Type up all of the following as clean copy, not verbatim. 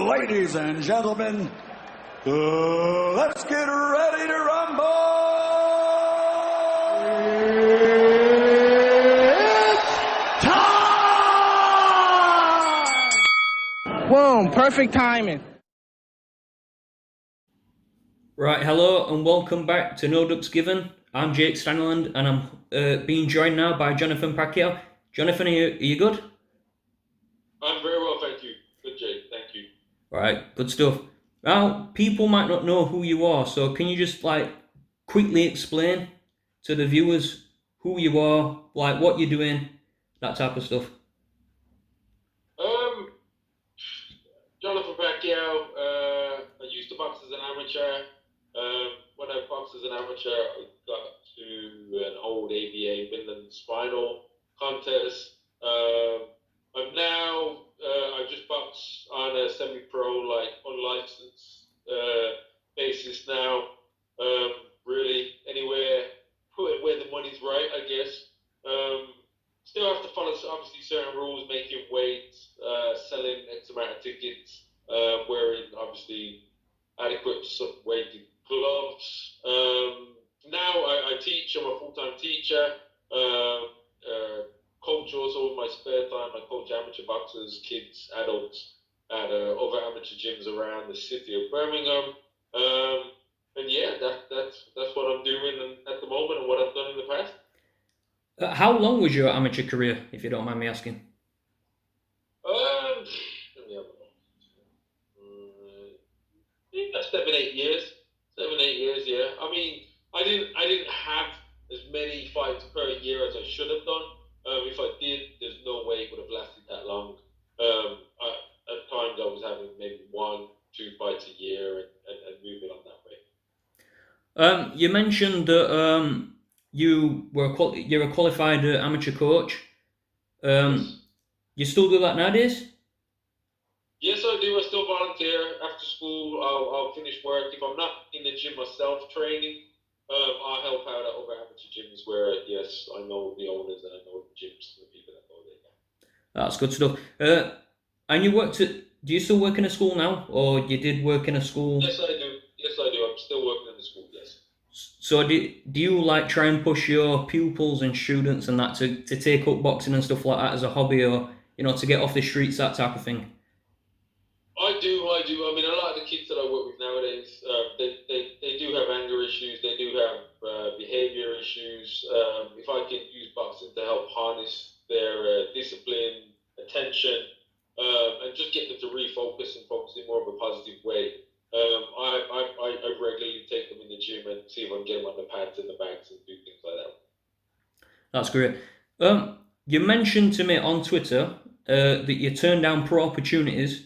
Ladies and gentlemen, let's get ready to rumble! It's time! Boom, perfect timing. Right, hello and welcome back to No Ducks Given. I'm Jake Stanland and I'm being joined now by Jonathan Pacquiao. Jonathan, are you good? I'm very well, thank you. Good, Jake, thank you. Right, good stuff. Now, people might not know who you are, so can you just quickly explain to the viewers who you are, what you're doing, that type of stuff? Jonathan Pacquiao, I used to box as an amateur. When I boxed as an amateur, I got to an old ABA Midland Spinal contest. I just box on a semi-pro, unlicensed basis now. Really, anywhere, where the money's right, I guess. Still have to follow, obviously, certain rules, making weights, selling X amount of tickets, wearing, obviously, adequate weighted gloves. Now I teach. I'm a full-time teacher. Coach also in my spare time. I coach amateur boxers, kids, adults at other amateur gyms around the city of Birmingham. And yeah, that's what I'm doing at the moment and what I've done in the past. How long was your amateur career, if you don't mind me asking? Let me have a look. I think that's 7-8 years. 7-8 years, yeah. I mean, I didn't have as many fights per year as I should have done. If I did, there's no way it would have lasted that long. At times, I was having maybe 1-2 fights a year and moving on that way. You mentioned that you're a qualified amateur coach. Yes. You still do that nowadays? Yes, I do. I still volunteer after school. I'll finish work. If I'm not in the gym myself training, I'll help out at other amateur gyms where, yes, I know the owners and I know the gyms and the people that go there. That's good stuff. And you do you still work in a school now, or you did work in a school? Yes, I do. I'm still working in the school, yes. So do you try and push your pupils and students and that to take up boxing and stuff like that as a hobby, or to get off the streets, that type of thing? I do. I mean, a lot of the kids that I work with nowadays, they do have anger issues. They do have behavior issues. If I can use boxing to help harness their discipline, attention, and just get them to refocus and focus in more of a positive way, I regularly take them in the gym and see if I can get them on the pads and the bags and do things like that. That's great. You mentioned to me on Twitter that you turned down pro opportunities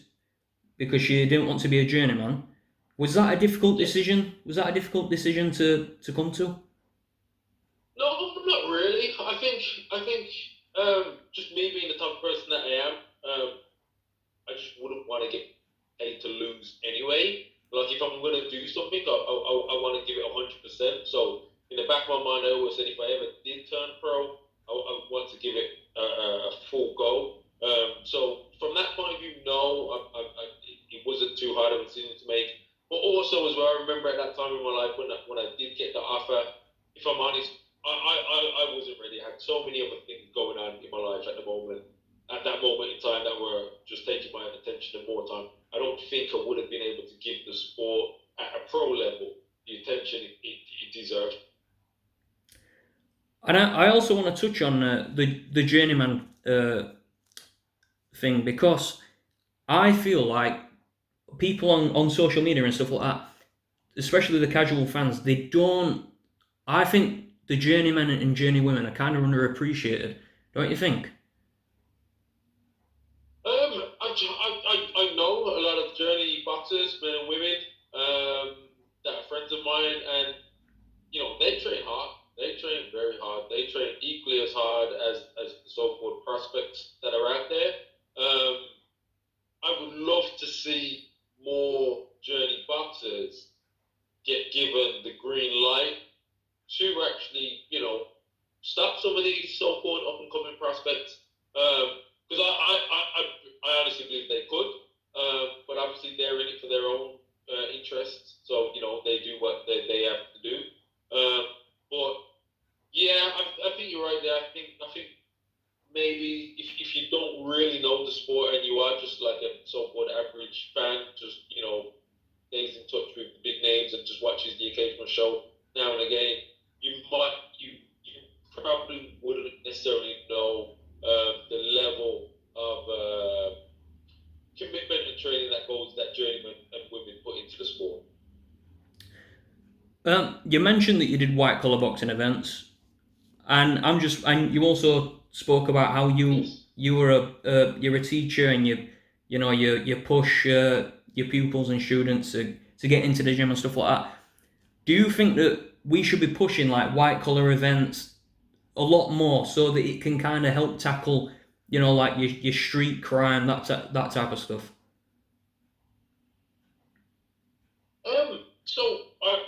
because you didn't want to be a journeyman. Was that a difficult decision? Was that a difficult decision to come to? No, not really. I think just me being the type of person that I am, I just wouldn't want to get paid to lose anyway. Like, if I'm going to do something, I want to give it 100%. So in the back of my mind, I always said if I ever did turn pro, I want to give it a full go. So from that point of view, no, it wasn't too hard of a decision to make. But also as well, I remember at that time in my life when I did get the offer, if I'm honest, I wasn't ready. I had so many other things going on in my life at that moment in time that were just taking my attention and more time. I don't think I would have been able to give the sport at a pro level the attention it deserved. And I also want to touch on the journeyman thing, because I feel like people on social media and stuff like that, especially the casual fans, I think the journeymen and journeywomen are kind of underappreciated, don't you think? I know a lot of journey boxers, men and women, that are friends of mine, and they train hard. They train very hard. They train equally as hard as the so-called prospects that are out there. I would love to see more journey boxers get given the green light to actually, stop some of these so-called up-and-coming prospects. Because I honestly believe they could, but obviously obviously they're in it for their own interests, so they do what they have to do. But yeah, I think you're right there. I think maybe if you don't really know the sport and you are just like a so-called average fan, just stays in touch with the big names and just watches the occasional show now and again, you probably wouldn't necessarily know the level of commitment and training that journeymen and women put into the sport. You mentioned that you did white collar boxing events, and you also spoke about how you were you're a teacher and you push your pupils and students to get into the gym and stuff like that. Do you think that we should be pushing like white collar events a lot more so that it can kind of help tackle like your street crime, that type of stuff? So I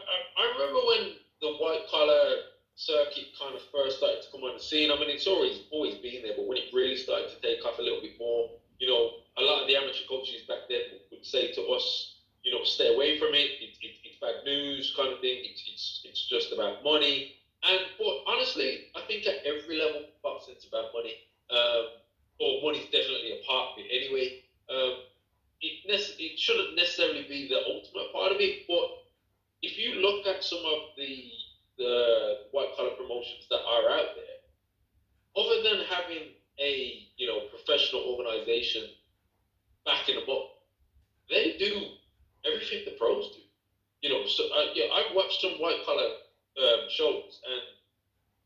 remember when the white collar circuit kind of first started to come on the scene. I mean, it's always been there, but when it really started to take off a little bit more, a lot of the amateur coaches back then would say to us, stay away from it. It's bad news, kind of thing. It's just about money. But honestly, I think at every level, boxing it's about money. Or money's definitely a part of it anyway. It shouldn't necessarily be the ultimate part of it, but if you look at some of the white collar promotions that are out there, other than having a professional organization backing them up, they do everything the pros do. So I've watched some white collar shows, and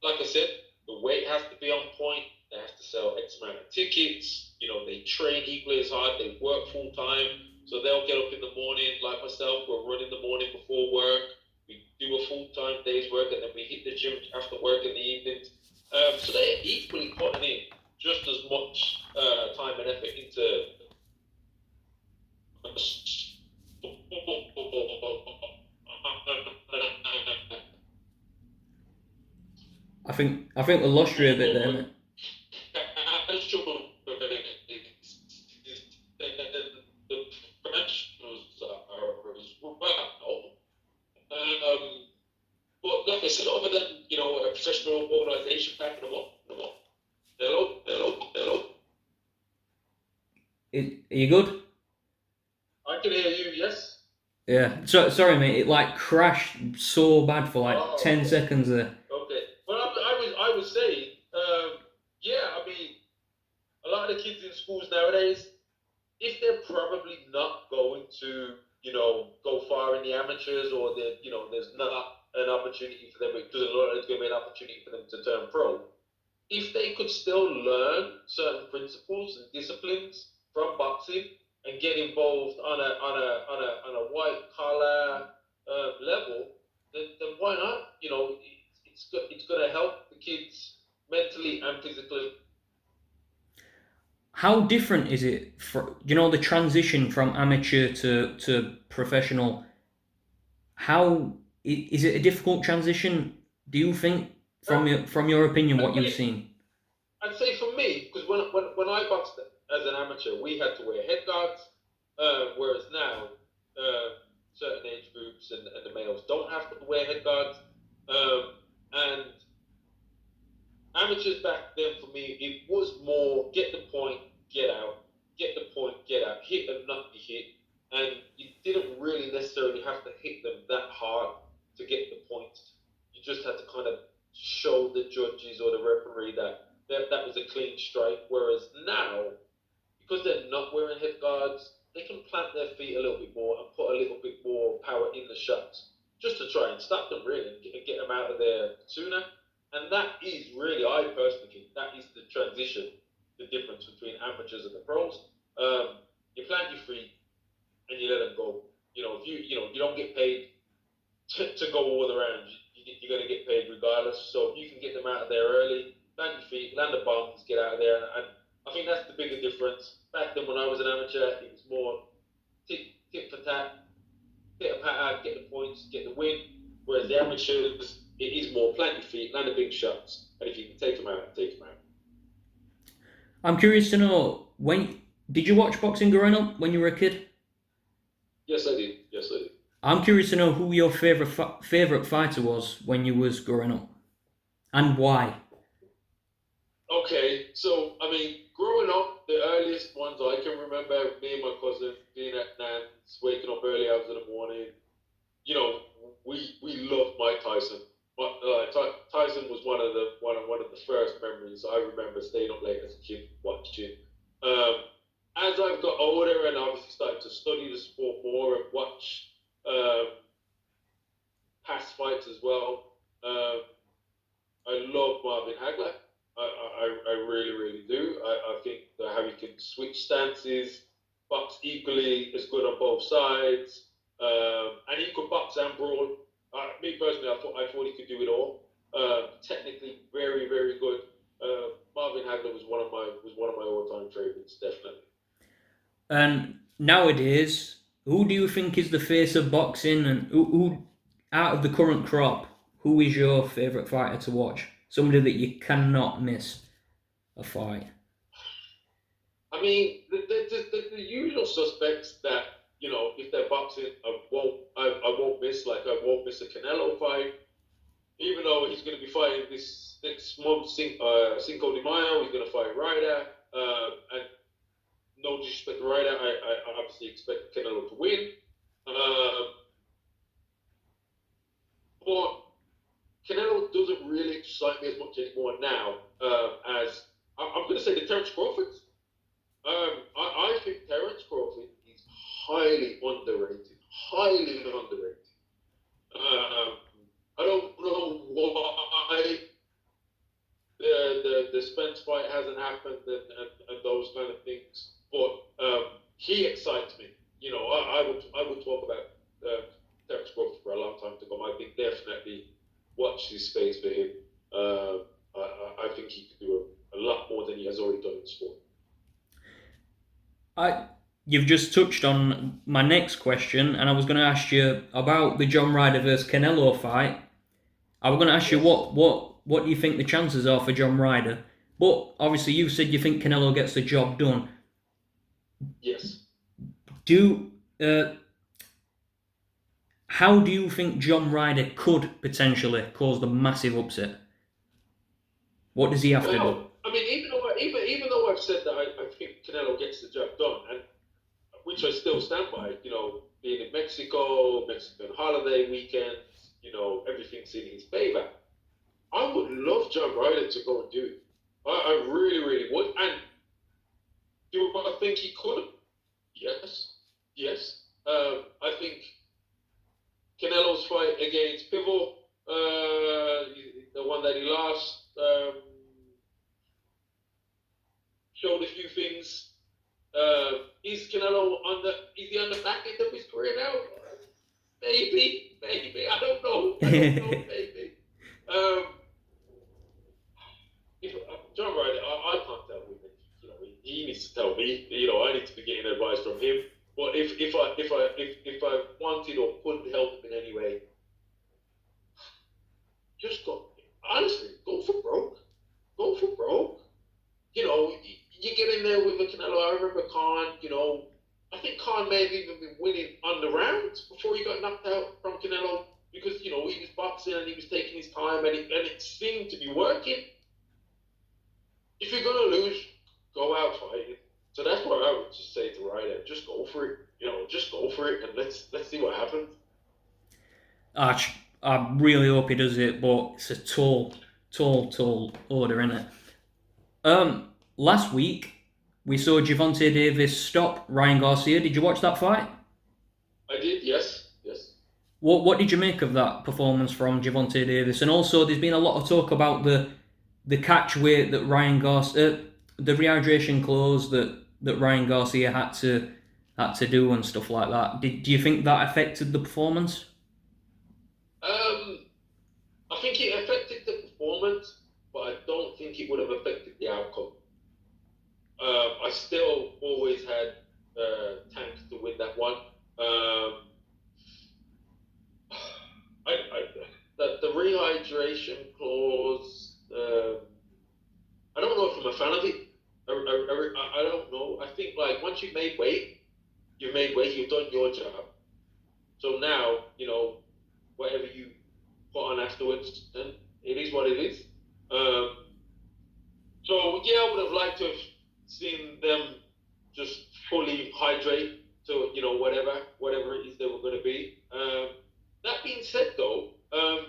like I said, the weight has to be on point. They have to sell X amount of tickets. They train equally as hard. They work full time. So they'll get up in the morning, like myself. We'll run in the morning before work. We do a full-time day's work, and then we hit the gym after work in the evenings. So they're equally putting in just as much time and effort into I think we lost you a bit there, mate. But like I said, other than a professional organisation backing them up. Hello. Are you good? I can hear you. Yes. Yeah. So sorry, mate. It like crashed so bad for like 10 seconds there. Okay. Well, I was saying, yeah. I mean, a lot of the kids in schools nowadays, if they're probably not going to, go far in the amateurs, or there's not an opportunity for them, because there's going to be an opportunity for them to turn pro. If they could still learn certain principles and disciplines from boxing and get involved on a white collar level, then why not? It's going to help the kids mentally and physically. How different is it for the transition from amateur to professional? How is it a difficult transition? Do you think, from your opinion, what you've seen? I'd say for me, because when I boxed as an amateur, we had to wear head guards, whereas now certain age groups and the males don't have to wear head guards, and amateurs back then, for me, it was more get the point, get out, get the point, get out, hit and not be hit. And you didn't really necessarily have to hit them that hard to get the points. You just had to kind of show the judges or the referee that was a clean strike. Whereas now, because they're not wearing head guards, they can plant their feet a little bit more and put a little bit more power in the shots, just to try and stop them really and get them out of there sooner. And that is really, I personally think, that is the transition, the difference between amateurs and the pros. You plant your feet and you let them go. If you don't get paid to go all the rounds, you're going to get paid regardless. So if you can get them out of there early, plant your feet, land the bombs, get out of there. And I think that's the bigger difference. Back then when I was an amateur, it was more tit for tat, get a pat out, get the points, get the win. Whereas the amateurs, it is more plant your feet, land the big shots, and if you can take them out, take them out. I'm curious to know, did you watch boxing growing up when you were a kid? Yes, I did. Yes, I did. I'm curious to know who your favorite fighter was when you was growing up, and why. Okay, so I mean, growing up, the earliest ones I can remember, me and my cousin being at Nan's, waking up early hours in the morning. You know, we loved Mike Tyson. But Tyson was one of the first memories I remember staying up late as a kid watching. Um, as I've got older and obviously started to study the sport more and watch um, past fights as well, I love Marvin Hagler. I really, really do. I think that how he can switch stances, box equally as good on both sides, and he could box and brawl. Me personally, I thought he could do it all. Technically, very, very good. Marvin Hagler was one of my all-time favorites, definitely. And nowadays, who do you think is the face of boxing, and who out of the current crop, who is your favorite fighter to watch? Somebody that you cannot miss a fight. I mean, the usual suspects that if they're boxing, I won't miss. Like I won't miss a Canelo fight, even though he's going to be fighting this next month, Cinco de Mayo. He's going to fight Ryder, and no disrespect to Ryder, I obviously expect Canelo to win. Um, but Canelo doesn't really excite me as much anymore now as I'm going to say the Terence Crawford. I think Terence Crawford is highly underrated. Highly underrated. Um, I don't know why the Spence fight hasn't happened and those kind of things, but he excites me. I would talk about Terence Crawford for a long time to come. I think definitely watch this space for him. I think he could do a lot more than he has already done in the sport. You've just touched on my next question, and I was going to ask you about the John Ryder versus Canelo fight. I was going to ask you Yes. what do you think the chances are for John Ryder, but obviously you said you think Canelo gets the job done. Yes. Do How do you think John Ryder could potentially cause the massive upset? What does he have to do? Well, I mean, even though I've said that I think Canelo gets the job done, and which I still stand by. Being in Mexico, Mexican holiday weekends, everything's in his favor. I would love John Ryder to go and do it. I really, really would. And do I think he could? Yes. Yes. I think Canelo's fight against Pivot, the one that he lost, showed a few things. Is Canelo is he on the back end of his career now? Maybe. I don't know. Maybe. Um, if John Ryder, I can't tell him. He needs to tell me. I need to be getting advice from him. But if I wanted or could help him in any way, just go. Honestly, go for broke. Go for broke. You get in there with a Canelo. I remember Khan. I think Khan may have even been winning on the rounds before he got knocked out from Canelo because he was boxing and he was taking his time and it seemed to be working. If you're gonna lose, go out fighting. So that's what I would just say to Ryder: just go for it. Just go for it and let's see what happens. I really hope he does it, but it's a tall order, isn't it? Last week we saw Gervonta Davis stop Ryan Garcia. Did you watch that fight? I did, yes. What did you make of that performance from Gervonta Davis? And also, there's been a lot of talk about the catch weight that Ryan Garcia, the rehydration clause that Ryan Garcia had to do and stuff like that. Do you think that affected the performance? I think it affected the performance, but I don't think it would have affected the outcome. I still always had Tank to win that one. The rehydration clause. I don't know if I'm a fan of it. I don't know. I think like once you've made weight, you've done your job. So now, whatever you put on afterwards, then it is what it is. So yeah, I would have liked to have seen them just fully hydrate to whatever it is they were going to be. That being said, though, I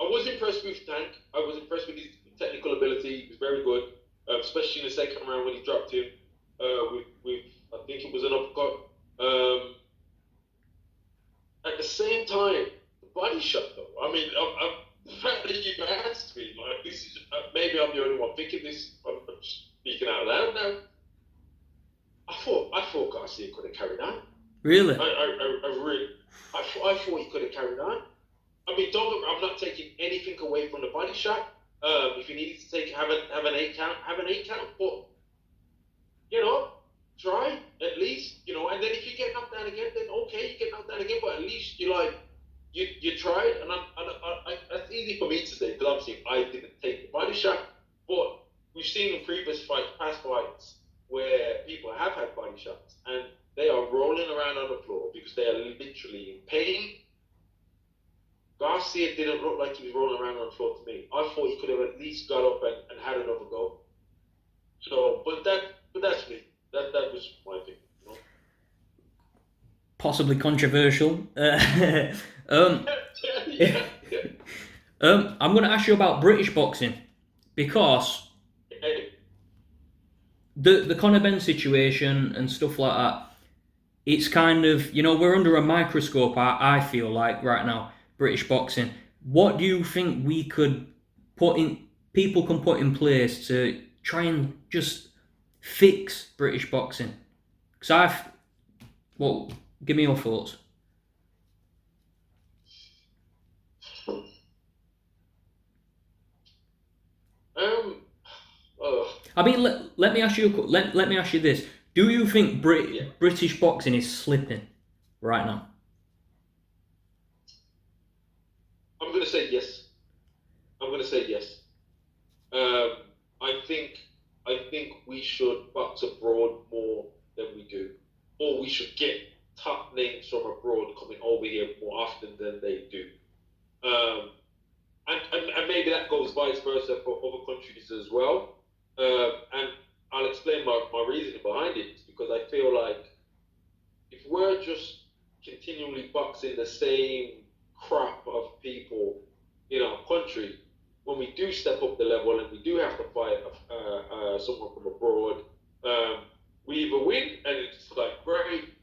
was impressed with Tank. I was impressed with his technical ability. He was very good, especially in the second round when he dropped him with I think it was an uppercut. At the same time, the body shot though. I mean, the fact that you asked me, like, this is maybe I'm the only one thinking this. I'm just speaking out loud now. I thought Garcia could have carried on. Really? I thought he could have carried on. I mean, I'm not taking anything away from the body shot. If you needed to have an 8 count, have an 8 count. But try at least. And then if you get knocked down again, then okay, you get knocked down again. But at least you tried. And that's easy for me to say because obviously I didn't take the body shot. But we've seen in previous past fights, where people have had body shots and they are rolling around on the floor because they are literally in pain. Garcia didn't look like he was rolling around on the floor to me. I thought he could have at least got up and had another go. So, but that's me. That was my thing. Possibly controversial. I'm going to ask you about British boxing because the Conor Benn situation and stuff like that. It's kind of, we're under a microscope. I feel like right now. British boxing. What do you think we could people can put in place to try and just fix British boxing? Because give me your thoughts. I mean, let me ask you this: do you think British boxing is slipping right now? I'm going to say yes. I think we should box abroad more than we do, or we should get top names from abroad coming over here more often than they do. And maybe that goes vice versa for other countries as well. And I'll explain my reasoning behind it. It's because I feel like if we're just continually boxing the same crap of people in our country, when we do step up the level and we do have to fight someone from abroad, we either win and it's like great,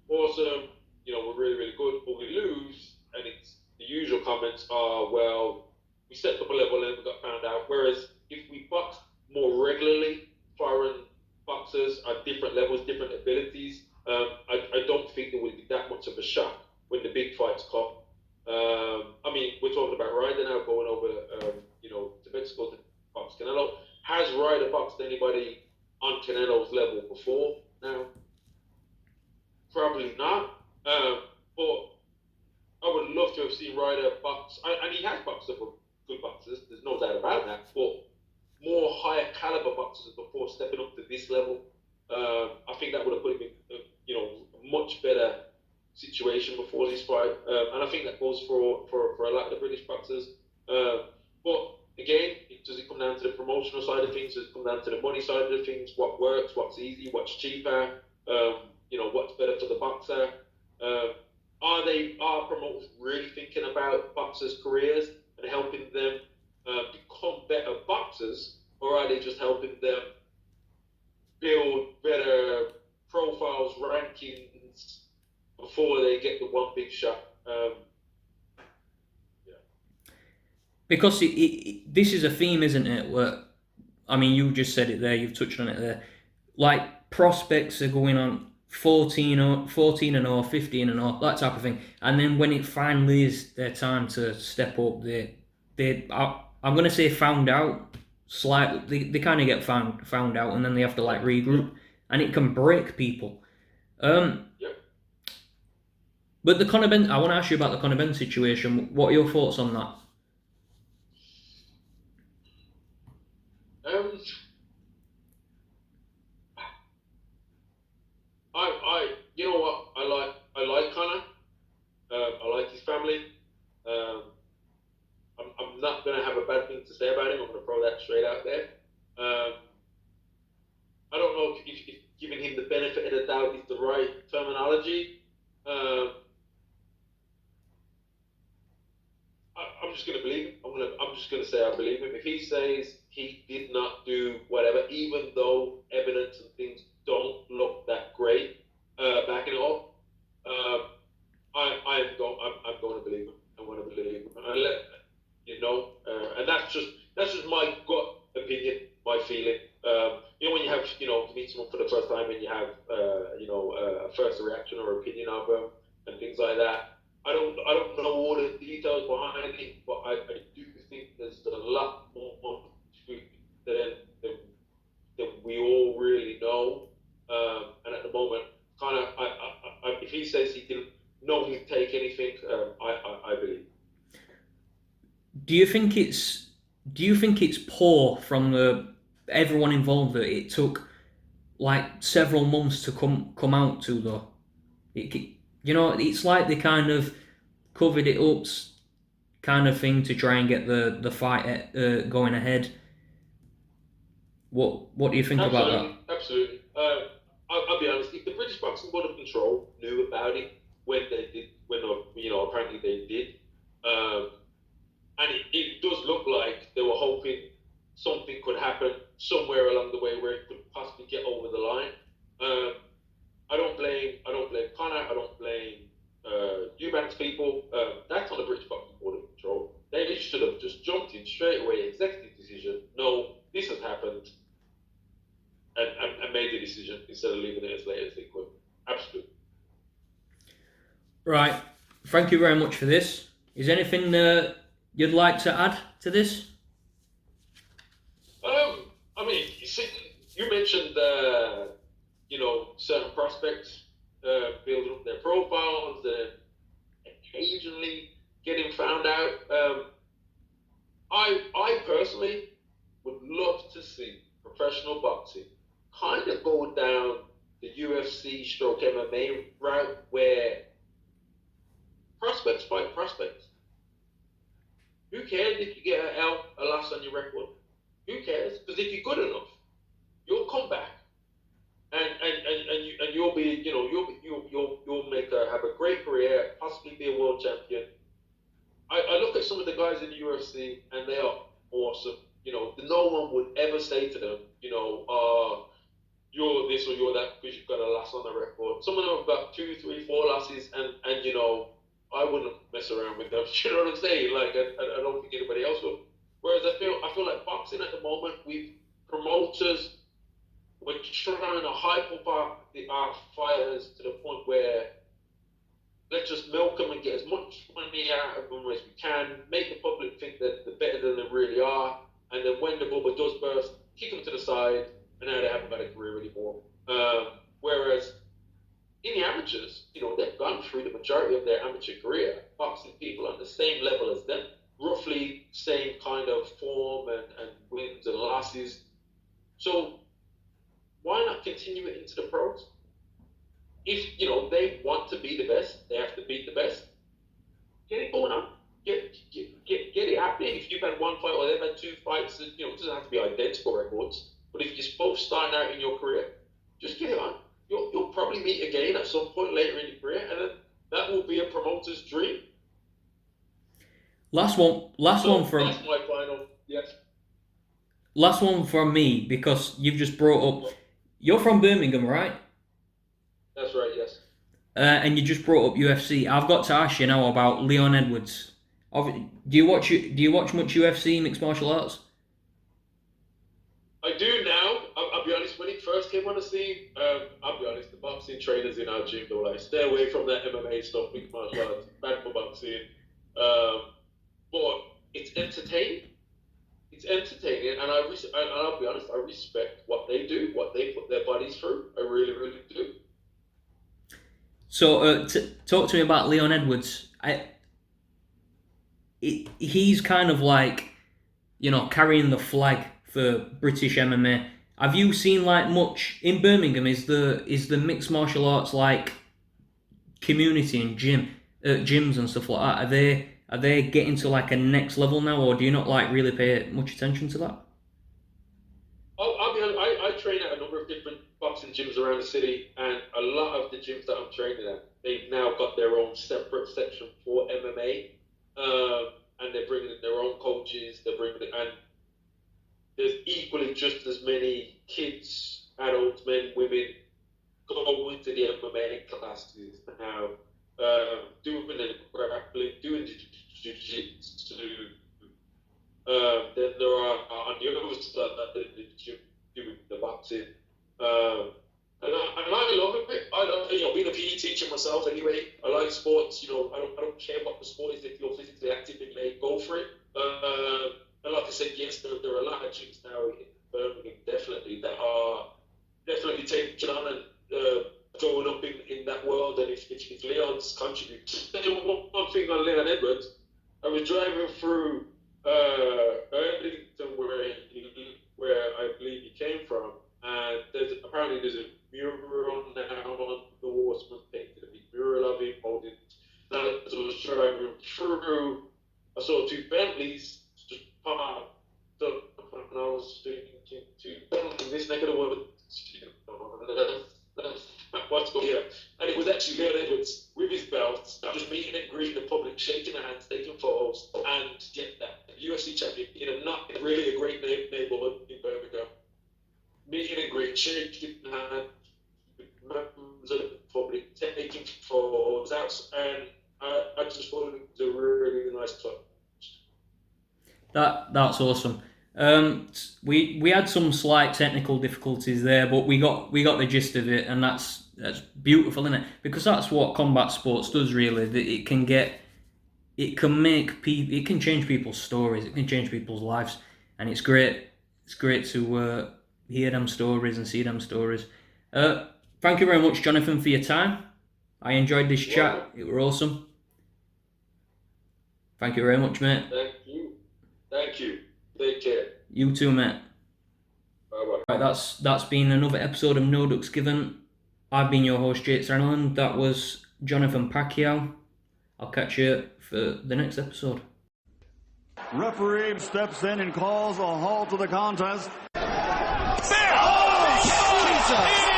awesome, we're really, really good, or we lose and it's the usual comments are, well, we stepped up a level and we got found out. Whereas if we box more regularly, foreign boxers at different levels, different abilities, I don't think there would be that much of a shock when the big fights come. I mean, we're talking about Ryder now going over, to Mexico to box Canelo. Has Ryder boxed anybody on Canelo's level before now? Probably not. But I would love to have seen Ryder box, and he has boxed up with good boxers. There's no doubt about that. But more higher caliber boxers before stepping up to this level. I think that would have put him in, a much better situation before this fight, and I think that goes for a lot of the British boxers. But again, does it come down to the promotional side of things? Does it come down to the money side of the things? What works? What's easy? What's cheaper? What's better for the boxer? Are promoters really thinking about boxers' careers and helping them become better boxers, or are they just helping them build better profiles, rankings before they get the one big shot? Because this is a theme, isn't it? Where, I mean, you just said it there. You've touched on it there. Like prospects are going on 14 and 0, 15 and 0, that type of thing. And then when it finally is their time to step up, I'm going to say found out slightly. They kind of get found out, and then they have to like regroup, and it can break people. But the Conor Benn, I want to ask you about the Conor Benn situation. What are your thoughts on that? You know what? benefit of the doubt is the right terminology. I'm just going to believe him. I'm just going to say I believe him. If he says he did not do whatever, even though evidence and things don't look that great, backing it up, I'm going to believe him. I'm going to believe him. And that's just my gut opinion, my feeling. When you have, you meet someone for the first time and you have, a first reaction or opinion of them and things like that. I don't know all the details behind it, but I do think there's a lot more to it than we all really know. And at the moment, kind of, if he says he didn't knowingly take anything, I believe. Do you think it's poor from everyone involved that it took like several months to come out to though? It's like they kind of covered it up, kind of thing, to try and get the fight going ahead. What do you think about that? Absolutely. I'll be honest. If the British Boxing Board of Control knew about it when they did, apparently they did, and it does look like they were hoping something could happen somewhere along the way where it could possibly get over the line. I don't blame Conor. I don't blame Eubanks people. That's on the British Boxing Board of Control. They should have just jumped in straight away, executive decision. No, this has happened, and made the decision instead of leaving it as late as they could. Absolutely. Right. Thank you very much for this. Is there anything you'd like to add to this? You mentioned certain prospects building up their profiles, occasionally getting found out. I personally would love to see professional boxing kind of go down the UFC / MMA route where prospects fight prospects. Who cares if you get a loss on your record? Who cares? Because if you're good enough, you'll come back, and you'll be, you'll have a great career, possibly be a world champion. I look at some of the guys in the UFC, and they are awesome. No one would ever say to them, you're this or you're that because you've got a loss on the record. Some of them have got 2, 3, 4 losses, and I wouldn't mess around with them. You know what I'm saying? Like, I don't think anybody else would. Whereas I feel like boxing at the moment, promoters, we're trying to hype up our fighters to the point where let's just milk them and get as much money out of them as we can, make the public think that they're better than they really are, and then when the bubble does burst, kick them to the side, and now they haven't got a career anymore. Whereas in the amateurs, they've gone through the majority of their amateur career boxing people on the same level as them, roughly same kind of form and wins and losses. So why not continue it into the pros? If they want to be the best, they have to beat the best. Get it going on. Get it happening. If you've had one fight or they've had 2 fights, it doesn't have to be identical records. But if you're both starting out in your career, just get it on. You'll probably meet again at some point later in your career, and then that will be a promoter's dream. Last one from. That's my final. Yes. Last one from me, because you've just brought up. You're from Birmingham, right? That's right. Yes. And you just brought up UFC. I've got to ask you now about Leon Edwards. Do you watch much UFC, mixed martial arts? I do now. I'll be honest. When it first came on the scene, I'll be honest. The boxing trainers in our gym, they were like, "Stay away from that MMA stuff, mixed martial arts, bad for boxing." But it's entertaining. It's entertaining, and I'll be honest. I respect what they do, what they put their bodies through. I really, really do. So, talk to me about Leon Edwards. He's kind of like, carrying the flag for British MMA. Have you seen like much in Birmingham? Is the mixed martial arts like community and gyms and stuff like that? Are they getting to like a next level now, or do you not like really pay much attention to that? I'll be honest. I train at a number of different boxing gyms gyms around the city, and a lot of the gyms that I'm training at, they've now got their own separate section for MMA, and they're bringing in their own coaches. They're bringing in, and there's equally just as many kids, adults, men, women going to the MMA classes now, doing the grappling, doing the jiu-jitsu. Then there are on the other side the gym doing the boxing. And I love it. I love, being a PE teacher myself anyway. I like sports. I don't care what the sport is. If you're physically active and you go for it. And like I said, yes, there are a lot of gyms now in Birmingham, definitely, that are definitely taking on and going up in that world. And if Leon's contributed, one thing on Leon Edwards, I was driving through Erdington, where I believe he came from, and apparently there's a mural now on the wall, someone painted a big mural of him holding. As I was driving through, I saw two Bentleys just parked up, and I was thinking, in this neck of the woods, what's going here? And it was actually Leon Edwards with his belt, just meeting and greeting the public, shaking their hands, taking photos, and get that UFC champion in a really a great neighborhood in Birmingham. Meeting and greeting, shaking hands, members of the public, taking photos out, and I just thought it was a really nice club. That's awesome. We had some slight technical difficulties there, but we got the gist of it, and that's beautiful, isn't it? Because that's what combat sports does, really. That it can change people's stories, it can change people's lives, and it's great. It's great to hear them stories and see them stories. Thank you very much, Jonathan, for your time. I enjoyed this chat. It was awesome. Thank you very much, mate. Thank you. Take care. You too, mate. Bye-bye. Right, that's been another episode of No Ducks Given. I've been your host, Jake Sranland. That was Jonathan Pacquiao. I'll catch you for the next episode. Referee steps in and calls a halt to the contest. Oh, Jesus!